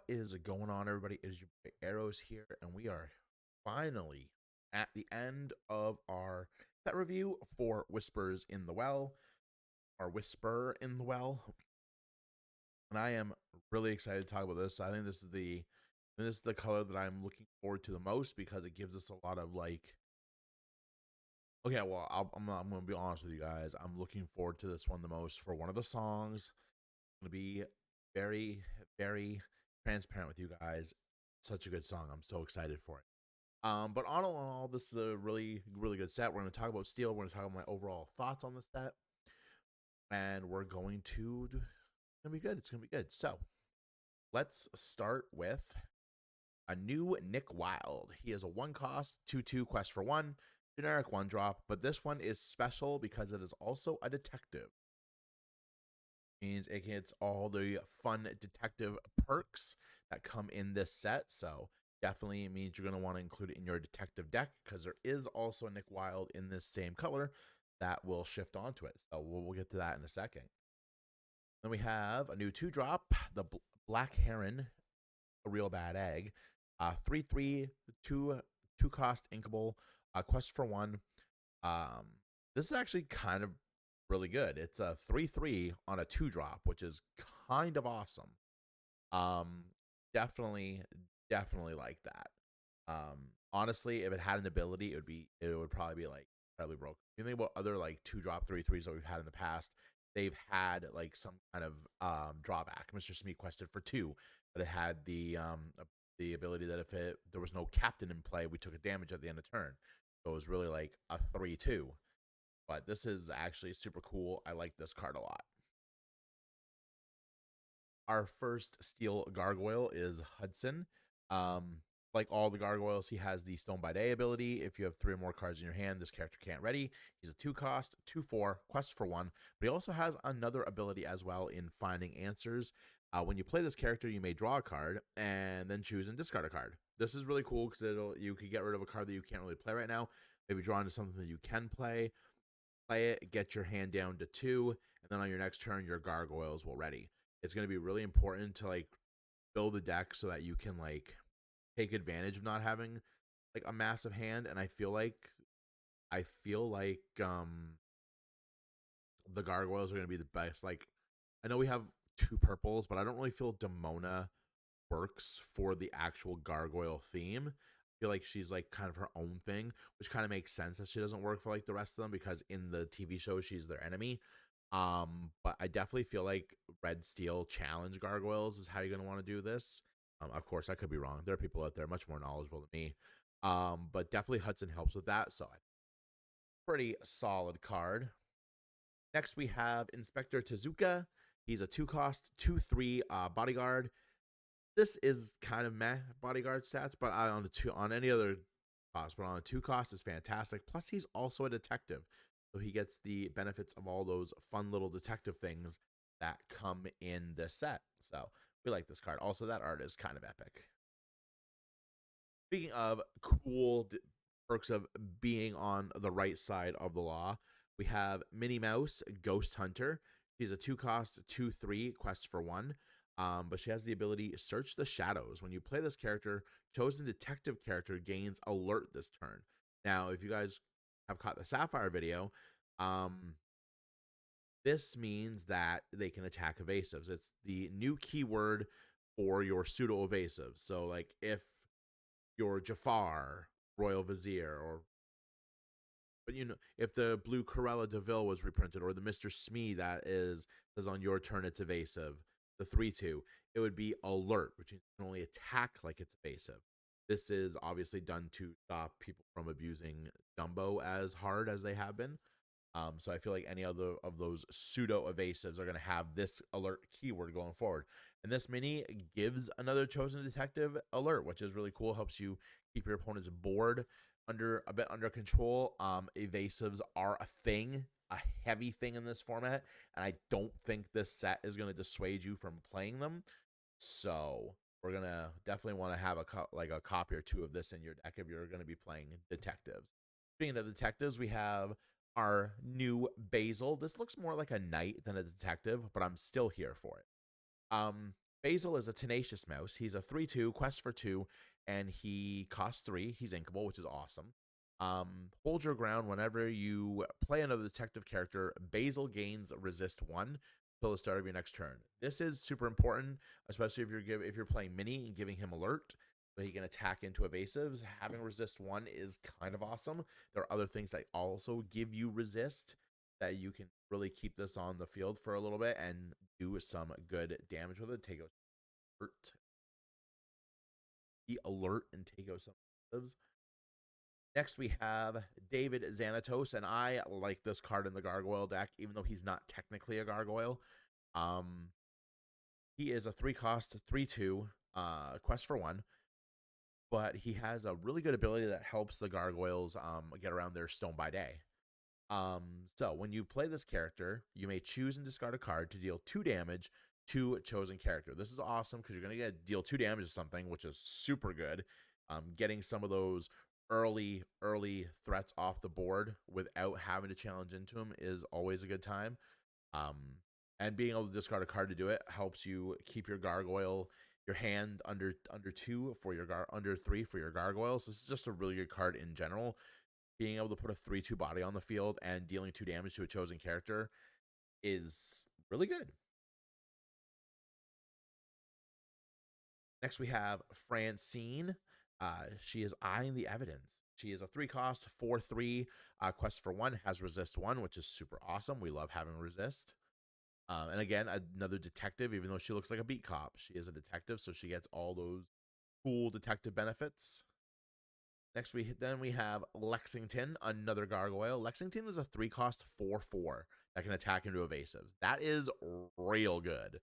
is going on, everybody? It is your boy Arrows here, and we are finally at the end of our set review for Whispers in the Well, or Whisper in the Well. And I am really excited to talk about this. I think this is the color that I'm looking forward to the most because it gives us a lot of like. Okay, well, I'm going to be honest with you guys. I'm looking forward to this one the most for one of the songs. I'm going to be very, very transparent with you guys. Such a good song. I'm so excited for it. But on all in all, this is a really, really good set. We're going to talk about Steel. We're going to talk about my overall thoughts on the set, and we're going to. It's gonna be good. It's gonna be good. So let's start with a new Nick Wilde. He is a one cost 2/2 quest for one, generic one drop, but this one is special because it is also a detective. Means it gets all the fun detective perks that come in this set. So definitely means you're going to want to include it in your detective deck because there is also a Nick Wilde in this same color that will shift onto it. So we'll get to that in a second. Then we have a new 2-drop, the Black Heron, a real bad egg. 3/3, 2 cost inkable, quest for one. This is actually kind of really good. It's a 3/3 on a 2-drop, which is kind of awesome. Um, definitely, definitely like that. Honestly, if it had an ability, it would probably be like incredibly broken. You think about other like 2-drop 3/3s that we've had in the past, they've had like some kind of drawback. Mr. Smee quested for 2, but it had the ability that if there was no captain in play, we took a damage at the end of turn. So it was really like a 3/2. But this is actually super cool. I like this card a lot. Our first steel gargoyle is Hudson. Um, like all the gargoyles, he has the Stone by Day ability. If you have 3 or more cards in your hand, this character can't ready. He's a 2 cost, 2/4, quest for one. But he also has another ability as well in finding answers. When you play this character, you may draw a card and then choose and discard a card. This is really cool because you could get rid of a card that you can't really play right now. Maybe draw into something that you can play it, get your hand down to 2, and then on your next turn, your gargoyles will ready. It's going to be really important to like build a deck so that you can like take advantage of not having like a massive hand. And I feel like the gargoyles are going to be the best. Like I know we have 2 purples, but I don't really feel Demona works for the actual gargoyle theme. I feel like she's like kind of her own thing, which kind of makes sense that she doesn't work for like the rest of them because in the TV show she's their enemy. But I definitely feel like Red Steel challenge gargoyles is how you're gonna want to do this. Of course, I could be wrong. There are people out there much more knowledgeable than me. But definitely Hudson helps with that. So pretty solid card. Next we have Inspector Tezuka. He's a 2 cost, 2/3 bodyguard. This is kind of meh bodyguard stats, but on any other cost, but on a 2 cost is fantastic. Plus, he's also a detective, so he gets the benefits of all those fun little detective things that come in this set. So we like this card. Also, that art is kind of epic. Speaking of cool perks of being on the right side of the law, we have Minnie Mouse Ghost Hunter. She's a 2 cost, 2/3 quest for one. But she has the ability Search the Shadows. When you play this character, chosen detective character gains alert this turn. Now, if you guys have caught the Sapphire video, um, this means that they can attack evasives. It's the new keyword for your pseudo evasives. So, like if your Jafar, Royal Vizier, or but if the blue Corella Deville was reprinted, or the Mr. Smee that is on your turn, it's evasive. The 3/2, it would be alert, which means you can only attack like it's evasive. This is obviously done to stop people from abusing Dumbo as hard as they have been. So I feel like any other of those pseudo evasives are going to have this alert keyword going forward. And this mini gives another chosen detective alert, which is really cool. Helps you keep your opponent's board a bit under control. Evasives are a thing, a heavy thing in this format, and I don't think this set is going to dissuade you from playing them. So we're gonna definitely want to have a copy or 2 of this in your deck if you're going to be playing detectives. Speaking of detectives, we have our new Basil. This looks more like a knight than a detective, but I'm still here for it. Basil is a tenacious mouse. He's a 3/2, quest for 2, and he costs 3. He's inkable, which is awesome. Hold your ground whenever you play another detective character. Basil gains resist 1 till the start of your next turn. This is super important, especially if you're playing mini and giving him alert, so he can attack into evasives. Having resist 1 is kind of awesome. There are other things that also give you resist that you can really keep this on the field for a little bit and do some good damage with it. Take alert, be alert, and take out some evasives. Next, we have David Xanatos, and I like this card in the Gargoyle deck, even though he's not technically a Gargoyle. He is a 3-cost, 3/2, quest for 1, but he has a really good ability that helps the Gargoyles get around their Stone by Day. So when you play this character, you may choose and discard a card to deal 2 damage to a chosen character. This is awesome because you're going to deal 2 damage to something, which is super good. Getting some of those early threats off the board without having to challenge into them is always a good time. And being able to discard a card to do it helps you keep your Gargoyle, your hand under 2 for your under 3 for your Gargoyles. This is just a really good card in general. Being able to put a 3/2 body on the field and dealing 2 damage to a chosen character is really good. Next, we have Francine. She is eyeing the evidence. She is a 3-cost, 4/3, quest for 1, has resist 1, which is super awesome. We love having resist. And again, another detective, even though she looks like a beat cop, she is a detective, so she gets all those cool detective benefits. Next, we have Lexington, another Gargoyle. Lexington is a 3-cost, 4/4 that can attack into evasives. That is real good.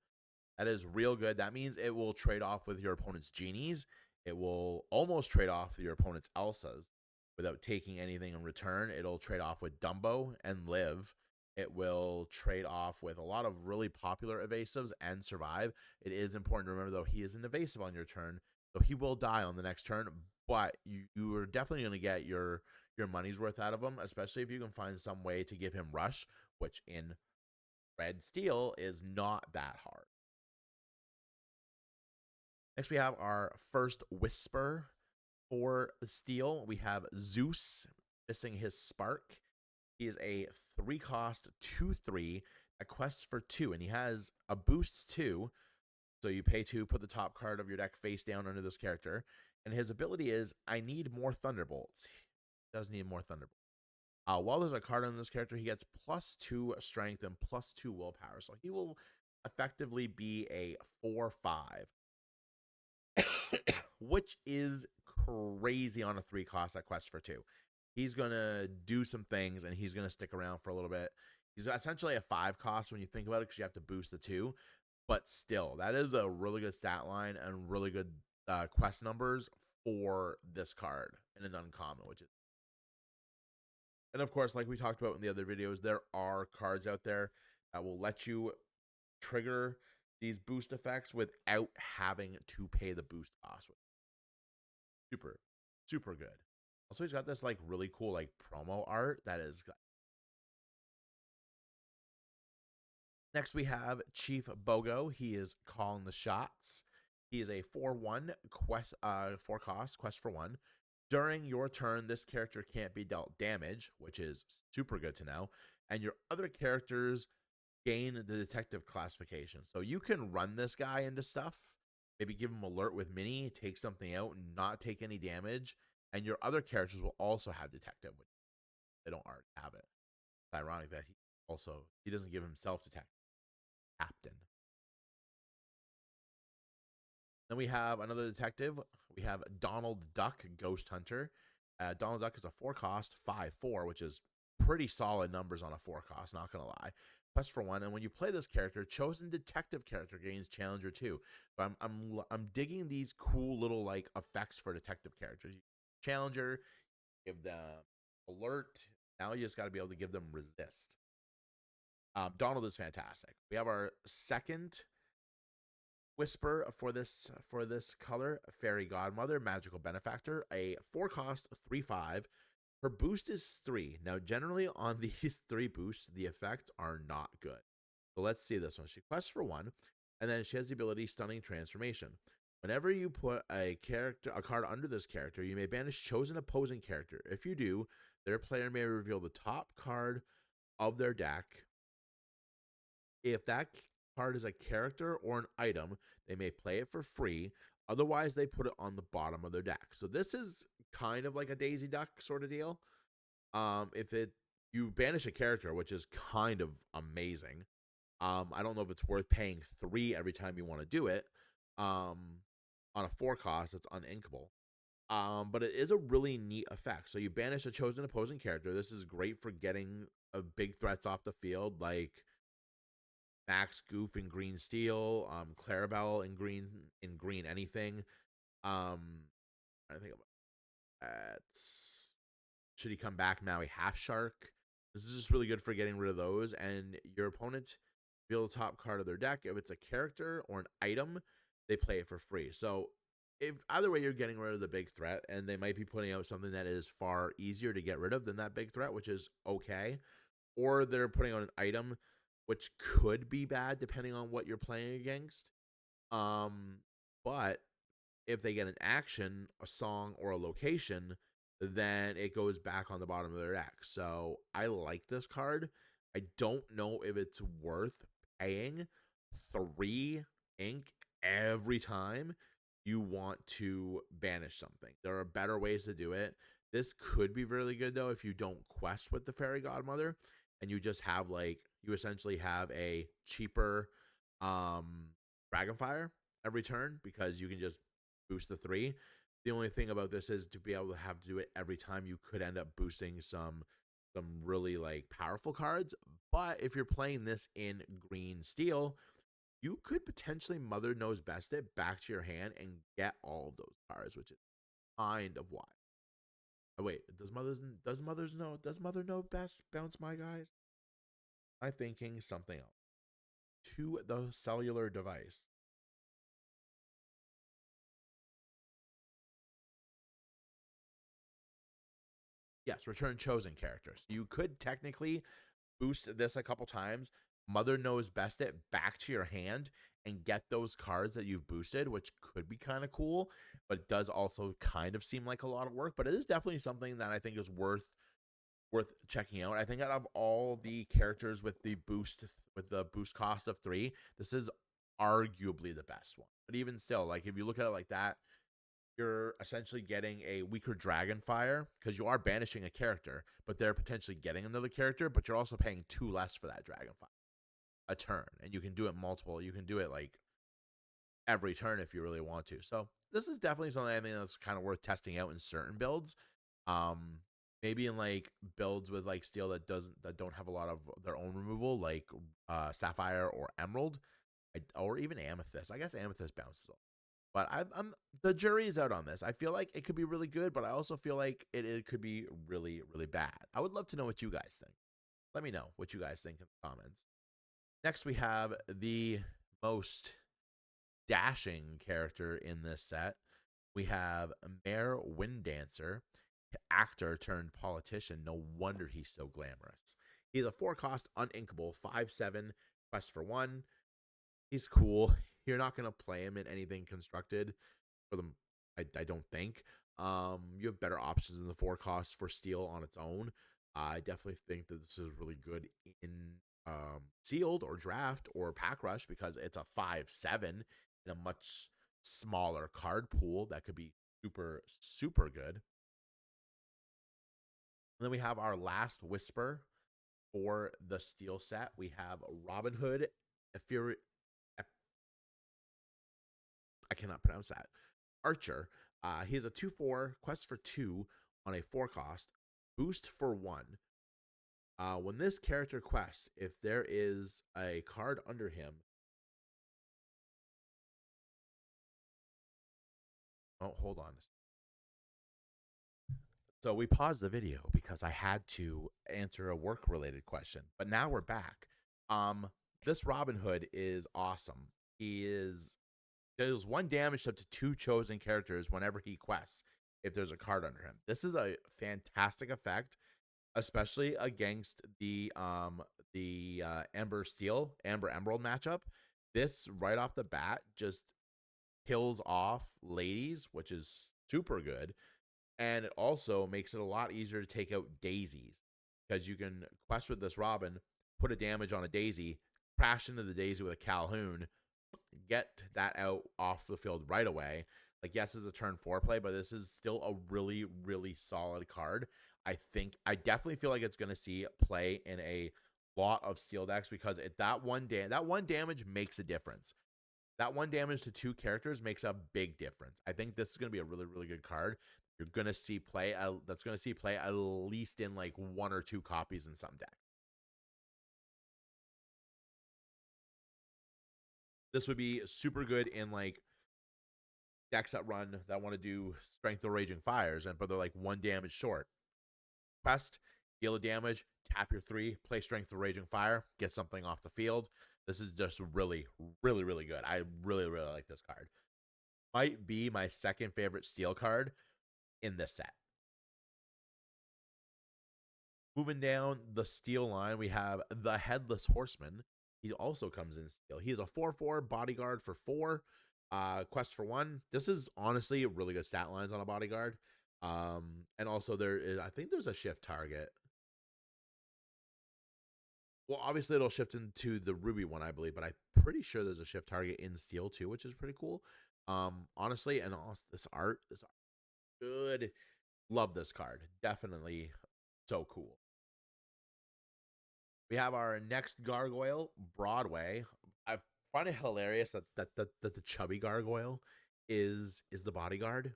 That is real good. That means it will trade off with your opponent's genies. It will almost trade off with your opponent's Elsas without taking anything in return. It'll trade off with Dumbo and Live. It will trade off with a lot of really popular evasives and survive. It is important to remember, though, he is an evasive on your turn, so he will die on the next turn, but you are definitely going to get your money's worth out of him, especially if you can find some way to give him rush, which in red steel is not that hard. Next, we have our first Whisper for steel. We have Zeus missing his spark. He is a 3-cost, 2/3, a quest for 2, and he has a boost 2. So you pay 2, put the top card of your deck face down under this character. And his ability is, I need more Thunderbolts. He does need more Thunderbolts. While there's a card on this character, he gets +2 strength and +2 willpower. So he will effectively be a 4/5, which is crazy on a 3-cost at quest for 2. He's going to do some things, and he's going to stick around for a little bit. He's essentially a 5-cost when you think about it, because you have to boost the 2. But still, that is a really good stat line and really good quest numbers for this card in an uncommon, which is. And of course, like we talked about in the other videos, there are cards out there that will let you trigger these boost effects without having to pay the boost cost. Super, super good. Also, he's got this like really cool like promo art that is. Next, we have Chief Bogo. He is calling the shots. He is a 4/1 quest, 4-cost quest for 1. During your turn, this character can't be dealt damage, which is super good to know. And your other characters gain the detective classification. So you can run this guy into stuff, maybe give him alert with mini, take something out, and not take any damage. And your other characters will also have detective, which they don't already have it. It's ironic that he doesn't give himself detective. Captain. Then we have another detective. We have Donald Duck, Ghost Hunter. Donald Duck is a 4-cost, 5/4, which is pretty solid numbers on a 4-cost, not going to lie. Quest for 1. And when you play this character, chosen detective character gains Challenger 2. So I'm digging these cool little like effects for detective characters. Challenger, give them alert. Now you just got to be able to give them resist. Donald is fantastic. We have our second Whisper for this color, Fairy Godmother, Magical Benefactor, a 4-cost, 3/5. Her boost is 3. Now, generally on these 3 boosts, the effects are not good. So let's see this one. She quests for 1, And then she has the ability Stunning Transformation. Whenever you put a card under this character, you may banish chosen opposing character. If you do, their player may reveal the top card of their deck. If that card is a character or an item, they may play it for free. Otherwise, they put it on the bottom of their deck. So this is kind of like a Daisy Duck sort of deal. If you banish a character, which is kind of amazing. I don't know if it's worth paying 3 every time you want to do it. On a 4 cost, it's uninkable. But it is a really neat effect. So you banish a chosen opposing character. This is great for getting big threats off the field, like Max Goof in green steel, Clarabelle in green anything. I think about that. Should he come back, Maui Half Shark? This is just really good for getting rid of those. And your opponent reveal the top card of their deck. If it's a character or an item, they play it for free. So if either way, you're getting rid of the big threat, and they might be putting out something that is far easier to get rid of than that big threat, which is okay. Or they're putting out an item which could be bad depending on what you're playing against. But if they get an action, a song, or a location, then it goes back on the bottom of their deck. So I like this card. I don't know if it's worth paying 3 ink every time you want to banish something. There are better ways to do it. This could be really good, though, if you don't quest with the Fairy Godmother and you just have, like, you essentially have a cheaper Dragonfire every turn because you can just boost the 3. The only thing about this is to be able to have to do it every time, you could end up boosting some really like powerful cards. But if you're playing this in green steel, you could potentially Mother Knows Best it back to your hand and get all of those cards, which is kind of why. Oh wait, does Mother Know Best bounce my guys? I'm thinking something else. To the cellular device. Yes, return chosen characters. You could technically boost this a couple times. Mother Knows Best it back to your hand and get those cards that you've boosted, which could be kind of cool, but it does also kind of seem like a lot of work. But it is definitely something that I think is worth checking out. I think out of all the characters with the boost cost of 3, this is arguably the best one. But even still, like if you look at it like that, you're essentially getting a weaker Dragonfire because you are banishing a character, but they're potentially getting another character, but you're also paying 2 less for that Dragonfire a turn, and you can do it multiple. You can do it like every turn if you really want to. So this is definitely something I think that's kind of worth testing out in certain builds. Maybe in like builds with like steel that don't have a lot of their own removal, like Sapphire or Emerald, or even Amethyst. I guess Amethyst bounces. But I'm the jury is out on this. I feel like it could be really good, but I also feel like it could be really, really bad. I would love to know what you guys think. Let me know what you guys think in the comments. Next, we have the most dashing character in this set. We have Mayor Winddancer, actor turned politician. No wonder he's so glamorous. He's a 4-cost, uninkable, 5/7, quest for 1. He's cool. You're not going to play him in anything constructed for them. I don't think. You have better options in the 4 costs for steel on its own. I definitely think that this is really good in sealed or draft or pack rush because it's a 5/7 in a much smaller card pool that could be super, super good. And then we have our last whisper for the steel set. We have Robin Hood, I cannot pronounce that. Archer. He has a 2/4, quest for 2 on a 4-cost, boost for 1. When this character quests, if there is a card under him. Oh, hold on. So we paused the video because I had to answer a work-related question, but now we're back. This Robin Hood is awesome. He deals 1 damage up to 2 chosen characters whenever he quests if there's a card under him. This is a fantastic effect, especially against the Amber Emerald matchup. This right off the bat just kills off ladies, which is super good. And it also makes it a lot easier to take out daisies because you can quest with this Robin, put a damage on a daisy, crash into the daisy with a Calhoun, get that out off the field right away. Like, yes, it's a turn 4 play, but this is still a really, really solid card. I definitely feel like it's going to see play in a lot of steel decks because that one damage makes a difference. That one damage to 2 characters makes a big difference. I think this is going to be a really, really good card. You're going to see play that's going to see play at least in like 1 or 2 copies in some decks. This would be super good in like decks that want to do Strength of Raging Fires, but they're like 1 damage short. Quest, deal a damage, tap your 3, play Strength of Raging Fire, get something off the field. This is just really, really, really good. I really, really like this card. Might be my second favorite steel card in this set. Moving down the steel line, we have the Headless Horseman. He also comes in steel. He is a 4/4 bodyguard for 4. Quest for 1. This is honestly really good stat lines on a bodyguard. And also I think there's a shift target. Well, obviously it'll shift into the ruby one, I believe, but I'm pretty sure there's a shift target in steel too, which is pretty cool. Honestly, and also this art good. Love this card. Definitely so cool. We have our next gargoyle, Broadway. I find it hilarious that the chubby gargoyle is the bodyguard.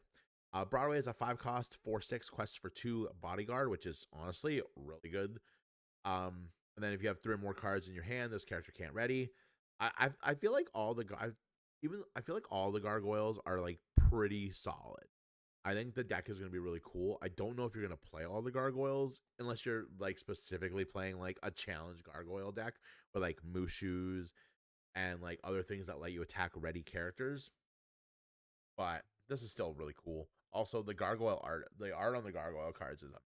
Broadway is a 5 cost 4/6 quest for 2 bodyguard, which is honestly really good. And then if you have 3 or more cards in your hand, this character can't ready. I feel like all the gargoyles are like pretty solid. I think the deck is going to be really cool. I don't know if you're going to play all the gargoyles unless you're like specifically playing like a challenge gargoyle deck with like Mushus and like other things that let you attack ready characters. But this is still really cool. Also, the gargoyle art, the art on the gargoyle cards is up.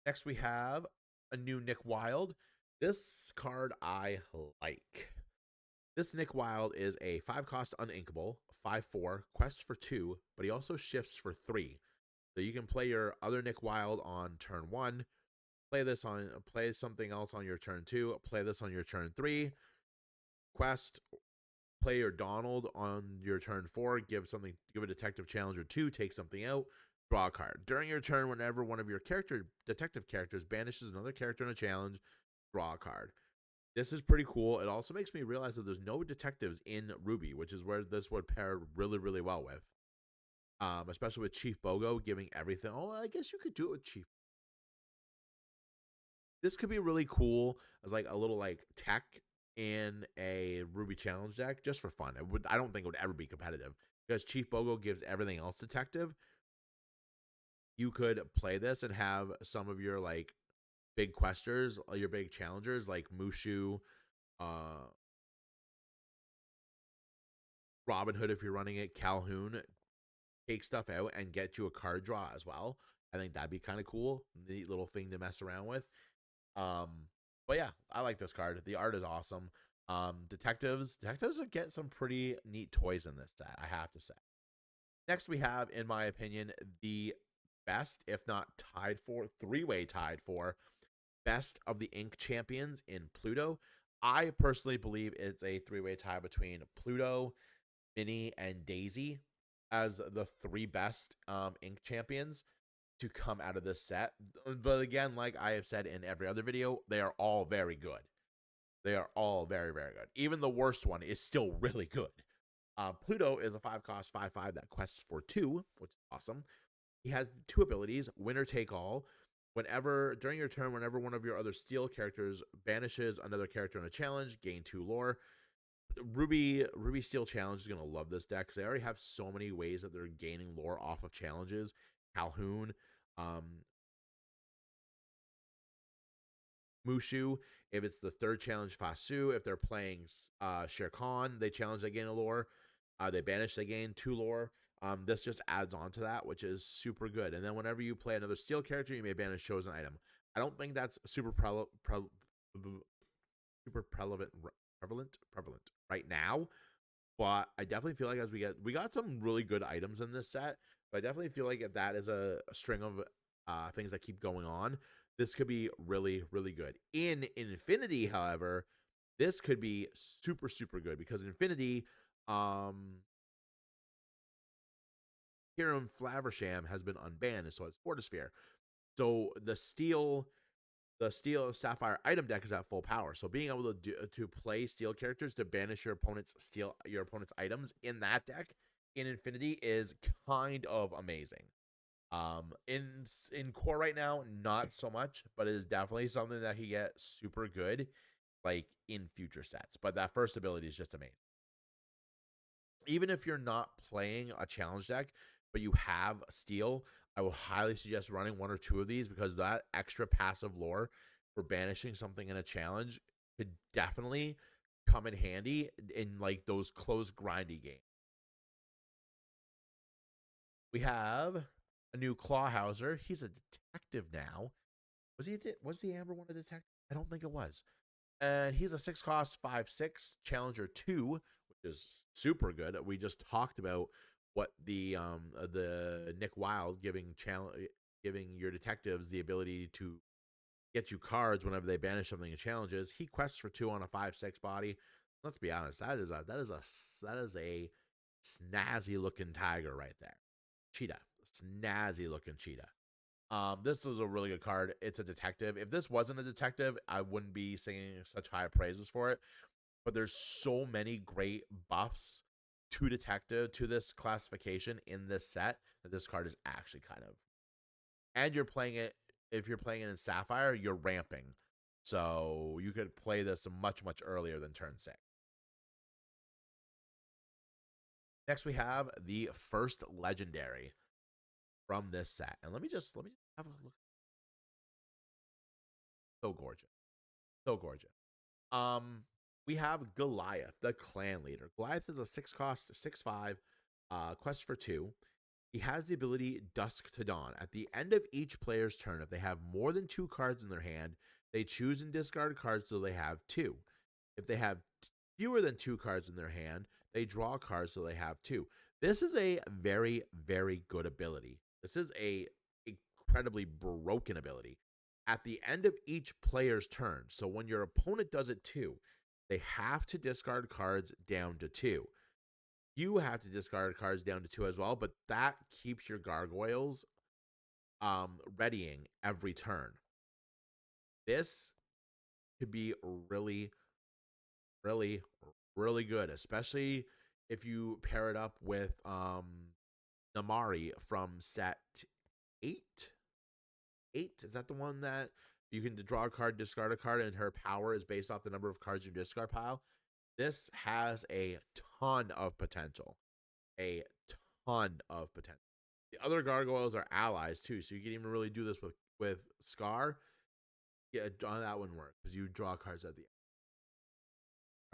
Next, we have a new Nick Wilde. This card I like. This Nick Wilde is a 5 cost uninkable, 5/4, quest for 2, but he also shifts for 3. So you can play your other Nick Wilde on turn 1, play something else on your turn 2, play this on your turn 3, quest, play your Donald on your turn 4, give a detective challenge or 2, take something out, draw a card. During your turn, whenever one of your detective characters banishes another character in a challenge, draw a card. This is pretty cool. It also makes me realize that there's no detectives in Ruby, which is where this would pair really, really well with. Especially with Chief Bogo giving everything. Oh, I guess you could do it with Chief. This could be really cool as like a little like tech in a Ruby challenge deck just for fun. I don't think it would ever be competitive because Chief Bogo gives everything else detective. You could play this and have some of your like big questers, your big challengers like Mushu, Robin Hood if you're running it, Calhoun, take stuff out and get you a card draw as well. I think that'd be kind of cool. Neat little thing to mess around with. But yeah, I like this card. The art is awesome. Detectives get some pretty neat toys in this set, I have to say. Next, we have, in my opinion, the best, if not tied for, 3-way tied for best of the Ink champions in Pluto. I personally believe it's a 3-way tie between Pluto, Minnie, and Daisy as the 3 best Ink champions to come out of this set. But again, like I have said in every other video, they are all very good. They are all very, very good. Even the worst one is still really good. Pluto is a 5 cost 5/5 that quests for 2, which is awesome. He has 2 abilities, winner take all. During your turn, whenever one of your other steel characters banishes another character in a challenge, gain 2 lore. Ruby Steel Challenge is going to love this deck because they already have so many ways that they're gaining lore off of challenges. Calhoun, Mushu, if it's the 3rd challenge, Fasu. If they're playing Shere Khan, they challenge, they gain a lore. They banish, they gain 2 lore. This just adds on to that, which is super good. And then whenever you play another steel character, you may banish chosen item. I don't think that's super super prevalent right now. But I definitely feel like as we got some really good items in this set, but I definitely feel like if that is a string of things that keep going on, this could be really, really good. In Infinity, however, this could be super, super good because in Infinity, um, Hiram Flaversham has been unbanned, and so has Fortisphere. So the steel sapphire item deck is at full power. So being able to play steel characters to banish your opponent's items in that deck in Infinity is kind of amazing. In core right now, not so much, but it is definitely something that he get super good like in future sets. But that first ability is just amazing. Even if you're not playing a challenge deck, but you have steel, I would highly suggest running one or two of these because that extra passive lore for banishing something in a challenge could definitely come in handy in like those close grindy games. We have a new Clawhauser. He's a detective now. Was the Amber one a detective? I don't think it was. And he's a 6 cost 5/6 Challenger 2, which is super good. We just talked about what the Nick Wild giving your detectives the ability to get you cards whenever they banish something in challenges. He quests for 2 on a 5/6 body. Let's be honest, that is a snazzy looking tiger right there. Cheetah. Snazzy looking cheetah. This is a really good card. It's a detective. If this wasn't a detective, I wouldn't be singing such high praises for it. But there's so many great buffs to detective to this classification in this set that this card is actually kind of. And you're playing it if you're playing it in Sapphire, you're ramping. So you could play this much, much earlier than turn 6. Next, we have the first legendary from this set. And let me just have a look. So gorgeous. So gorgeous. Um, we have Goliath, the clan leader. Goliath is a 6 cost, 6/5, quest for 2. He has the ability Dusk to Dawn. At the end of each player's turn, if they have more than 2 cards in their hand, they choose and discard cards so they have 2. If they have fewer than 2 cards in their hand, they draw cards so they have 2. This is a very, very good ability. This is a incredibly broken ability. At the end of each player's turn, so when your opponent does it too, they have to discard cards down to 2. You have to discard cards down to 2 as well, but that keeps your gargoyles readying every turn. This could be really, really, really good, especially if you pair it up with Namari from set 8. 8 is that the one that you can draw a card, discard a card, and her power is based off the number of cards in your discard pile. This has a ton of potential. A ton of potential. The other gargoyles are allies too, so you can even really do this with Scar. Yeah, that wouldn't work because you draw cards at the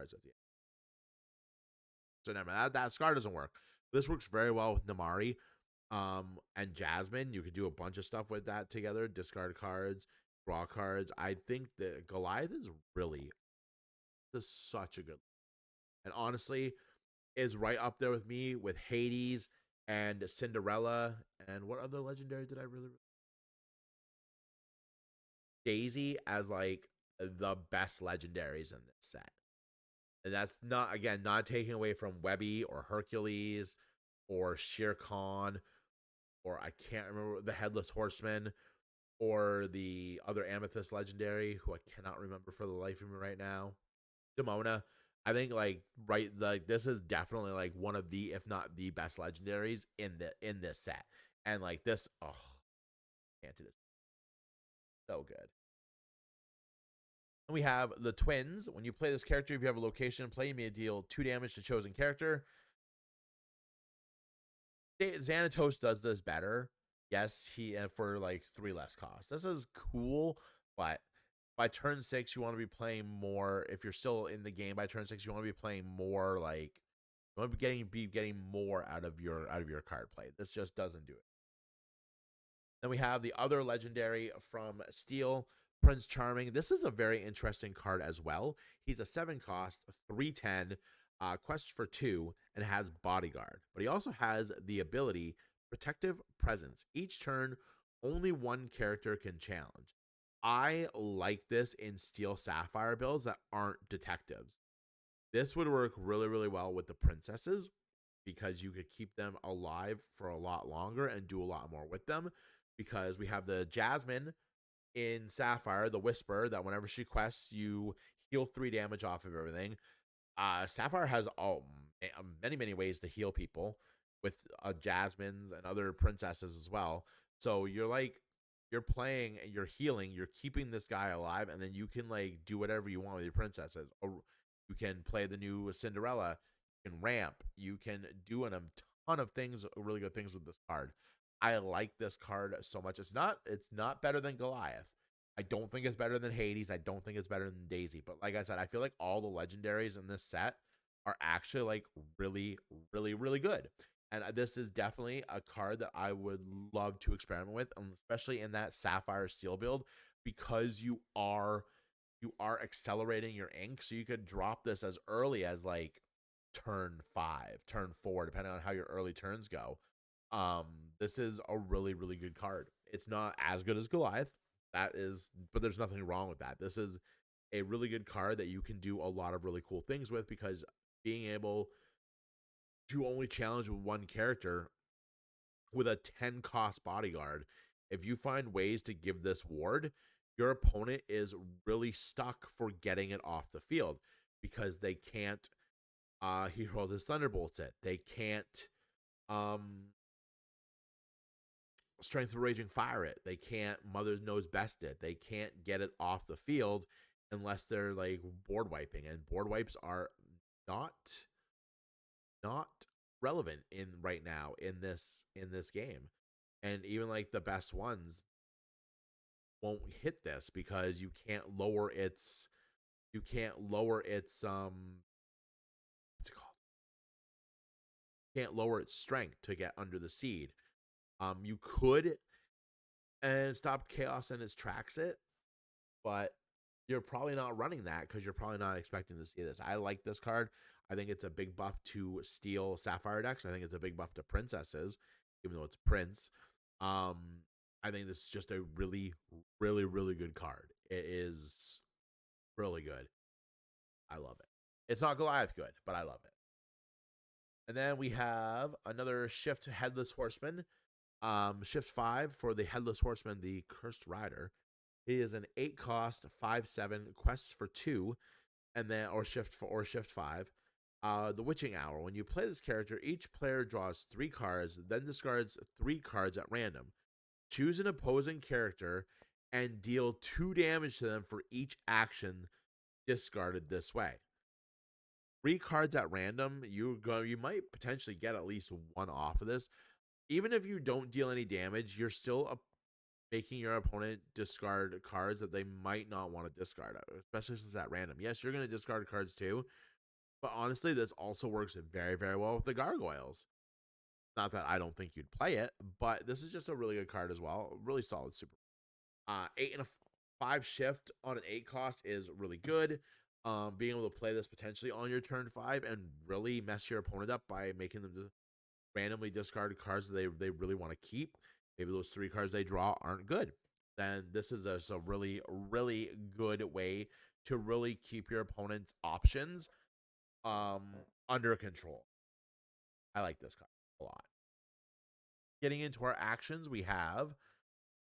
end. So never mind. That Scar doesn't work. This works very well with Namari and Jasmine. You could do a bunch of stuff with that together. Discard cards, draw cards. I think that Goliath is really such a good, and honestly is right up there with me with Hades and Cinderella. And what other legendary did I really Daisy as like the best legendaries in this set. And that's not, again, not taking away from Webby or Hercules or Shere Khan or I can't remember the Headless Horseman or the other Amethyst legendary who I cannot remember for the life of me right now. Demona. I think like this is definitely like one of the, if not the best legendaries in this set. And like this, oh, can't do this. So good. And we have the twins. When you play this character, if you have a location in play, you may deal 2 damage to chosen character. Xanatos does this better. Yes, he for like 3 less cost. This is cool, but by turn 6, you want to be playing more. If you're still in the game by turn 6, you want to be playing more like you want to be getting more out of your card play. This just doesn't do it. Then we have the other legendary from Steel, Prince Charming. This is a very interesting card as well. He's a 7 cost, 310, quest for 2, and has Bodyguard. But he also has the ability Protective Presence. Each turn, only one character can challenge. I like this in Steel Sapphire builds that aren't detectives. This would work really, really well with the princesses because you could keep them alive for a lot longer and do a lot more with them. Because we have the Jasmine in Sapphire, the Whisper, that whenever she quests, you heal 3 damage off of everything. Sapphire has many, many ways to heal people with Jasmine and other princesses as well. So you're playing and you're healing, you're keeping this guy alive, and then you can like do whatever you want with your princesses. Or you can play the new Cinderella, you can ramp, you can do a ton of things, really good things with this card. I like this card so much. It's not better than Goliath. I don't think it's better than Hades. I don't think it's better than Daisy. But like I said, I feel like all the legendaries in this set are actually like really, really, really good. And this is definitely a card that I would love to experiment with, especially in that Sapphire Steel build, because you are accelerating your ink, so you could drop this as early as like turn 5, turn 4, depending on how your early turns go. This is a really, really good card. It's not as good as Goliath, but there's nothing wrong with that. This is a really good card that you can do a lot of really cool things with, because being able to only challenge with one character with a 10 cost Bodyguard, if you find ways to give this ward, your opponent is really stuck for getting it off the field, because they can't he hurled his Thunderbolts it. They can't um Strength of Raging Fire it. They can't Mother Knows Best it. They can't get it off the field unless they're like board wiping, and board wipes are not not relevant in right now in this game. And even like the best ones won't hit this because you can't lower its what's it called? Can't lower its strength to get under the seed. You could and stop chaos in its tracks it, but you're probably not running that because you're probably not expecting to see this. I like this card. I think it's a big buff to Steel Sapphire decks. I think it's a big buff to princesses, even though it's Prince. Um, I think this is just a really, really, really good card. It is really good. I love it. It's not Goliath good, but I love it. And then we have another Shift Headless Horseman. Shift 5 for the Headless Horseman, the Cursed Rider. He is an 8 cost, 5/7 quests for 2, and then shift 5. The Witching Hour. When you play this character, each player draws 3 cards, then discards 3 cards at random. Choose an opposing character and deal 2 damage to them for each action discarded this way. 3 cards at random, you might potentially get at least 1 off of this. Even if you don't deal any damage, you're still making your opponent discard cards that they might not want to discard, especially since it's at random. Yes, you're going to discard cards too, but honestly, this also works very, very well with the Gargoyles. Not that I don't think you'd play it, but this is just a really good card as well. Really solid super. 8 and a 5 shift on an 8 cost is really good. Being able to play this potentially on your turn 5 and really mess your opponent up by making them randomly discard cards that they really want to keep. Maybe those 3 cards they draw aren't good. Then this is a really, really good way to really keep your opponent's options under control. I like this card a lot. Getting into our actions, we have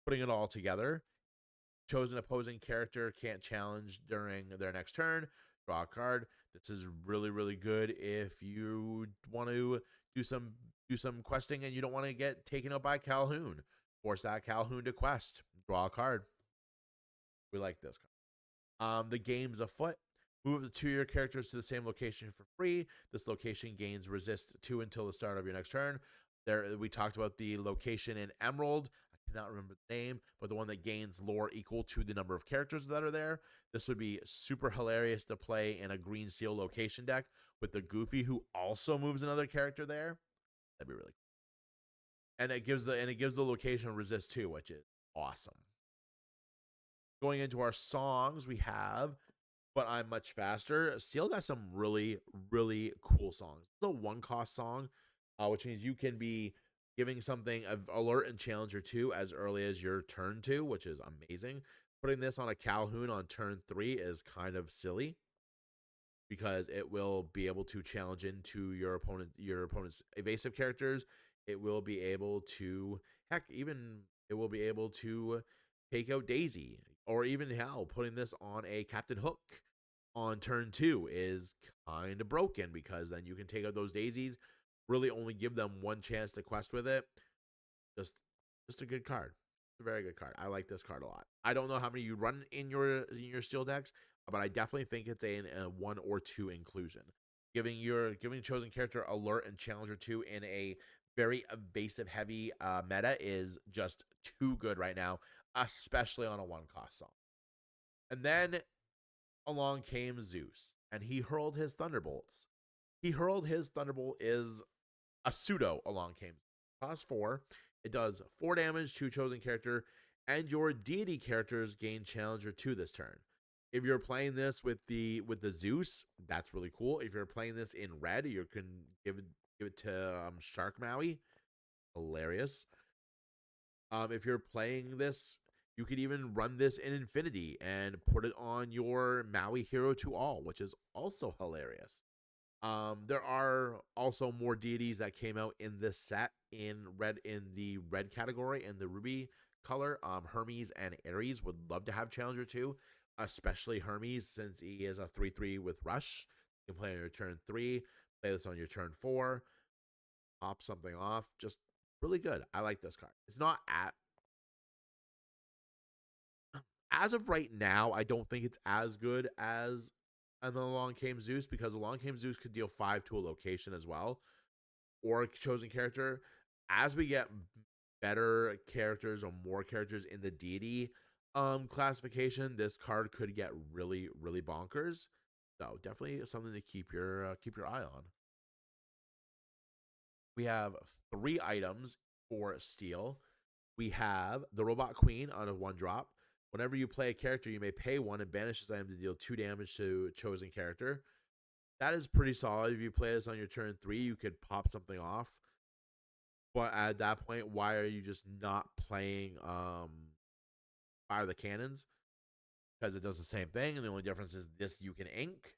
putting it all together. Chosen opposing character can't challenge during their next turn. Draw a card. This is really, really good if you want to do some questing and you don't want to get taken out by Calhoun. Force that Calhoun to quest. Draw a card. We like this card. The game's afoot. Move the 2 of your characters to the same location for free. This location gains resist 2 until the start of your next turn. There, we talked about the location in Emerald. I cannot remember the name, but the one that gains lore equal to the number of characters that are there. This would be super hilarious to play in a green steel location deck with the Goofy who also moves another character there. That'd be really cool. And it gives the location resist 2, which is awesome. Going into our songs, we have But I'm Much Faster. Steel got some really, really cool songs. It's a one cost song, which means you can be giving something of alert and challenger 2 as early as your turn 2, which is amazing. Putting this on a Calhoun on turn 3 is kind of silly because it will be able to challenge into your opponent's evasive characters. It will be able to even it will be able to take out Daisy, or even hell, putting this on a Captain Hook on turn 2 is kind of broken because then you can take out those daisies, really only give them one chance to quest with it. Just just a good card. A very good card. I like this card a lot. I don't know how many you run in your steel decks, but I definitely think it's a 1 or 2 inclusion. Giving chosen character alert and challenger 2 in a very evasive heavy meta is just too good right now, especially on a one cost song. And then along came Zeus, and he hurled his thunderbolts. He hurled his thunderbolt is a pseudo along came. Cost 4. It does 4 damage to chosen character, and your deity characters gain challenger 2 this turn. If you're playing this with the Zeus, that's really cool. If you're playing this in red, you can give it to Shark Maui. Hilarious. If you're playing this, you could even run this in Infinity and put it on your Maui Hero to All, which is also hilarious. There are also more deities that came out in this set in the red category in the ruby color. Hermes and Ares would love to have Challenger 2, especially Hermes since he is a 3/3 with Rush. You can play on your turn 3, play this on your turn 4, pop something off. Just really good. I like this card. It's not as of right now, I don't think it's as good as and then along came Zeus, because along came Zeus could deal 5 to a location as well, or a chosen character. As we get better characters or more characters in the deity classification, this card could get really, really bonkers. So definitely something to keep your eye on. We have 3 items for steel. We have the Robot Queen on a 1-drop. Whenever you play a character, you may pay 1 and banish this item to deal 2 damage to a chosen character. That is pretty solid. If you play this on your turn 3, you could pop something off. But at that point, why are you just not playing Fire the Cannons? Because it does the same thing, and the only difference is this you can ink.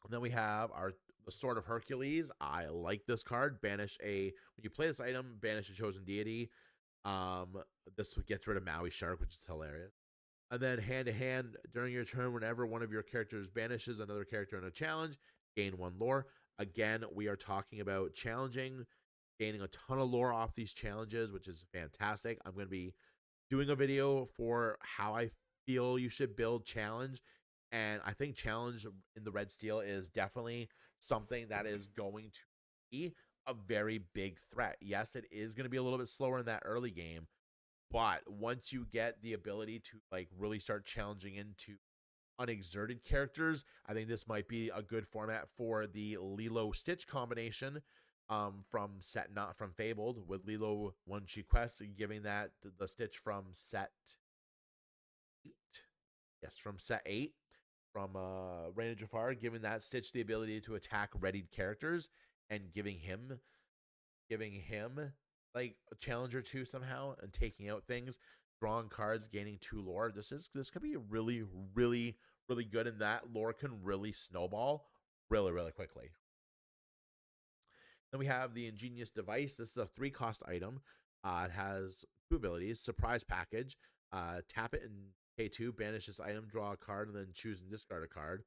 And then we have the Sword of Hercules. I like this card. When you play this item, banish a chosen deity. This gets rid of Maui Shark, which is hilarious. And then hand to hand during your turn, whenever one of your characters banishes another character in a challenge, gain 1 lore. Again, we are talking about challenging, gaining a ton of lore off these challenges, which is fantastic. I'm going to be doing a video for how I feel you should build challenge. And I think challenge in the red steel is definitely something that is going to be a very big threat. Yes, it is going to be a little bit slower in that early game, but once you get the ability to like really start challenging into unexerted characters, I think this might be a good format for the Lilo Stitch combination from set not from Fabled, with Lilo when she quests, giving that the Stitch from set 8. Yes, from set 8 from Reign of Jafar, giving that Stitch the ability to attack readied characters and giving him like a challenger 2 somehow and taking out things, drawing cards, gaining 2 lore. This could be really, really, really good, and that lore can really snowball really, really quickly. Then we have the Ingenious Device. This is a 3-cost item. It has 2 abilities: Surprise Package. Tap it and pay 2, banish this item, draw a card, and then choose and discard a card.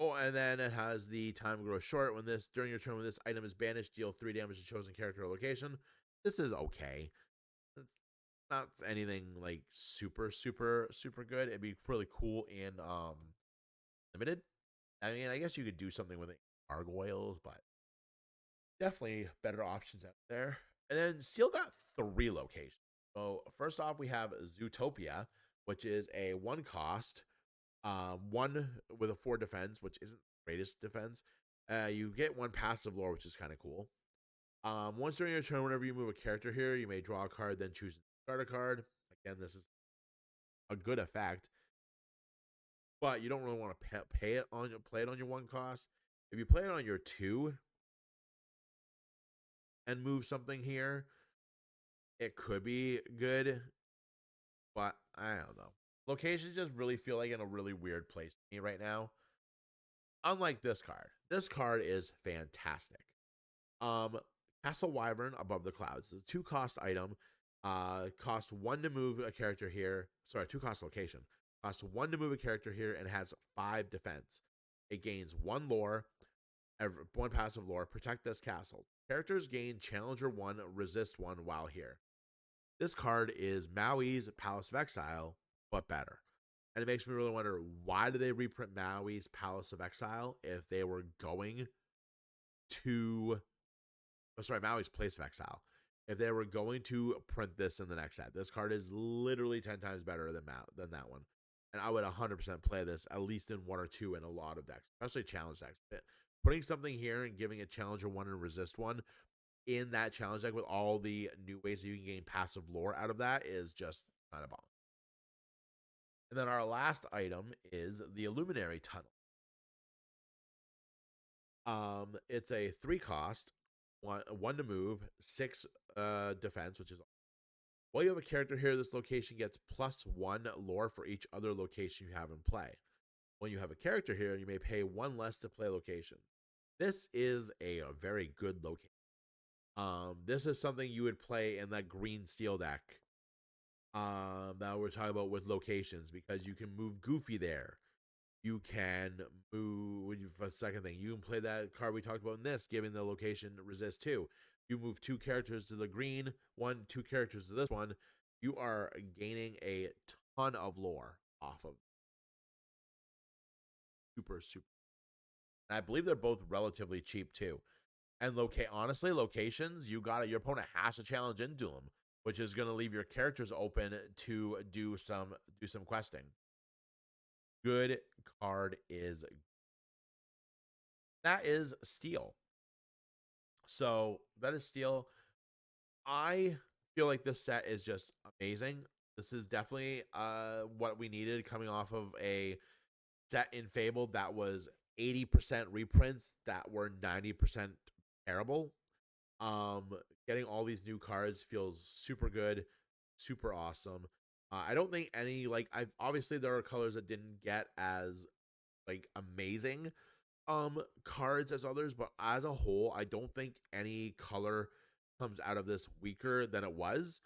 Oh, and then it has the time grows short. During your turn, when this item is banished, deal 3 damage to chosen character or location. This is okay. It's not anything like super, super, super good. It'd be really cool in limited. I mean, I guess you could do something with gargoyles, but definitely better options out there. And then Steel got 3 locations. So first off, we have Zootopia, which is a 1-cost. 1 with a 4 defense, which isn't the greatest defense. You get 1 passive lore, which is kind of cool. Once during your turn, whenever you move a character here, you may draw a card, then choose starter card. Again, this is a good effect, but you don't really want to play it on your 1 cost. If you play it on your 2 and move something here, it could be good, but I don't know. Locations just really feel like in a really weird place to me right now. Unlike this card. This card is fantastic. Castle Wyvern Above the Clouds. It's a 2-cost item. Cost 1 to move a character here. Sorry, 2-cost location. Costs 1 to move a character here and has 5 defense. It gains 1 lore, 1 passive lore. Protect this castle. Characters gain Challenger 1, Resist 1 while here. This card is Maui's Palace of Exile, but better. And it makes me really wonder, why did they reprint Maui's Palace of Exile if they were going to... Maui's Place of Exile. If they were going to print this in the next set. This card is literally 10 times better than that one. And I would 100% play this at least in 1 or 2 in a lot of decks, especially challenge decks. Putting something here and giving a Challenger 1 and Resist 1 in that challenge deck with all the new ways that you can gain passive lore out of that is just kind of bomb. And then our last item is the Illuminary Tunnel. It's a 3-cost, 1 to move, 6 defense, which is while you have a character here, this location gets +1 lore for each other location you have in play. When you have a character here, you may pay 1 less to play location. This is a very good location. This is something you would play in that green steel deck that we're talking about with locations, because you can move Goofy there. You can move, for the second thing, you can play that card we talked about in this, giving the location Resist 2. You move 2 characters to the green, 2 characters to this one. You are gaining a ton of lore off of. Super. And I believe they're both relatively cheap too. And honestly, locations, your opponent has to challenge into them, which is going to leave your characters open to do some questing. Good card is... That is Steel. So that is Steel. I feel like this set is just amazing. This is definitely what we needed coming off of a set in Fable that was 80% reprints that were 90% terrible. Getting all these new cards feels super good, super awesome. I don't think any, obviously there are colors that didn't get as amazing cards as others, but as a whole, I don't think any color comes out of this weaker than it was.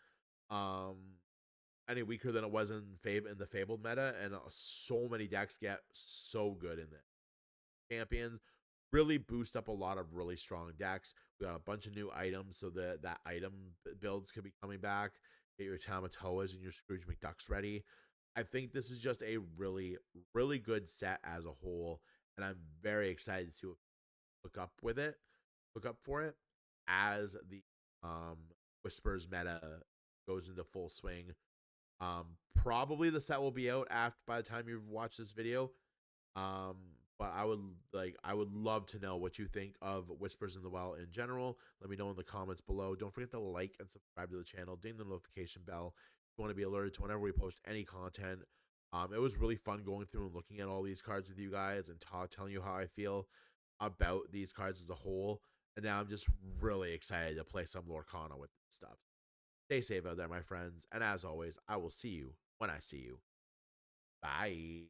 Any weaker than it was in the Fabled meta, and so many decks get so good in it. Champions really boost up a lot of really strong decks. We got a bunch of new items, so that item builds could be coming back. Get your Tamatoas and your Scrooge McDucks ready. I think this is just a really, really good set as a whole, and I'm very excited to look up for it as the Whispers meta goes into full swing. Probably the set will be out by the time you've watched this video. But I would love to know what you think of Whispers in the Well in general. Let me know in the comments below. Don't forget to like and subscribe to the channel. Ding the notification bell if you want to be alerted to whenever we post any content. It was really fun going through and looking at all these cards with you guys and telling you how I feel about these cards as a whole. And now I'm just really excited to play some Lorcana with this stuff. Stay safe out there, my friends. And as always, I will see you when I see you. Bye.